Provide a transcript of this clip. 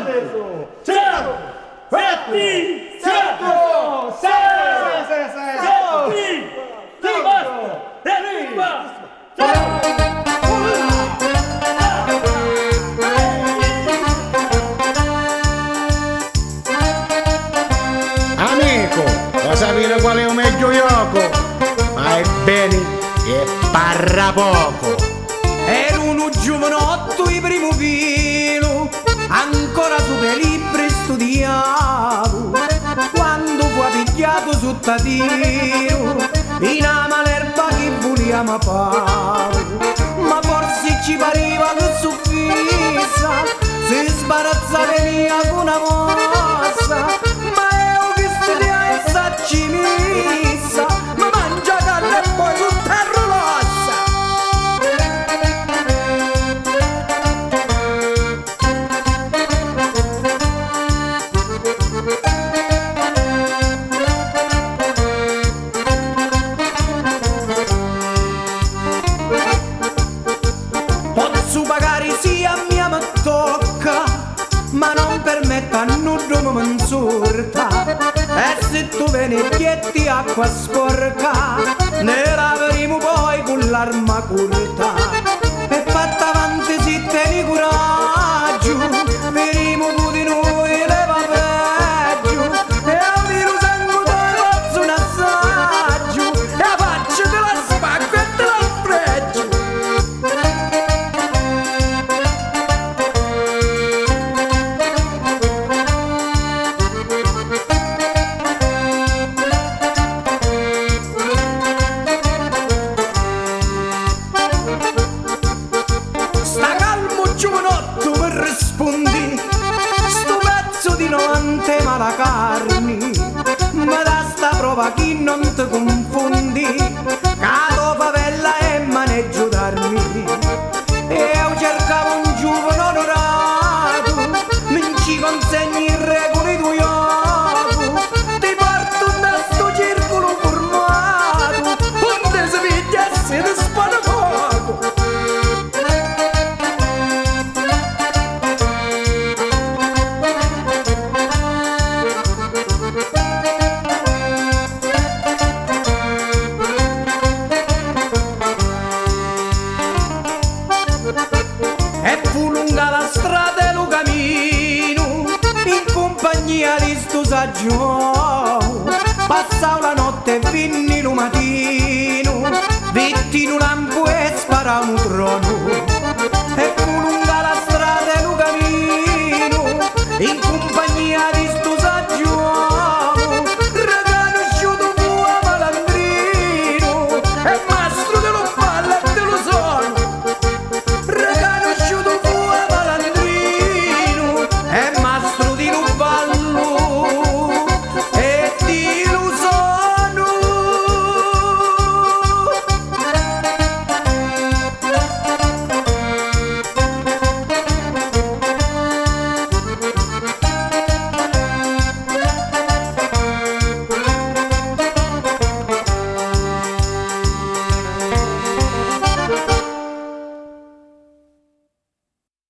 adesso. Ciao! Fatti! Ciao! Sei! Ti basta! Arriva! Ciao! Amico, lo sapere qual è un meglio gioco? Ma è bene e parla poco. Ero un giovanotto di primo filo, ancora super libri studiavo. Quando fu picchiato su tatino, in ama l'erba che vogliamo fare. Ma forse ci pareva che su fissa, si sbarazza venia con una mossa. Ma io che studia e sacci missa, ma mangia carne e poi sul terro l'ossa. Posso pagare sia a mia ma tocca, ma non permetta a nudo mi insorta. E se tu venecchietti acqua sporca, ne laveremo poi con l'arma corta. E fatta avanti si tieni coraggio, vedremo pure noi leva peggio. E a virus sangue te faccio un assaggio, e la faccia te la spacco e te la sfreggio. Sta calmo giovanotto mi rispondi, sto pezzo di 90 malacarni, ma da sta prova che non ti confondi, capo favella e maneggio d'armi. E io cercavo un giovane onorato, non ci consegni i regoli tuoi occhi, ti porto da sto circolo formato, onde si pigliasse di spana fuoco. E fu lunga la strada e lo cammino, in compagnia di sto saggio. Passavo la notte e vinni lo mattino, vitti in un lampo e spara un trono. E fu lunga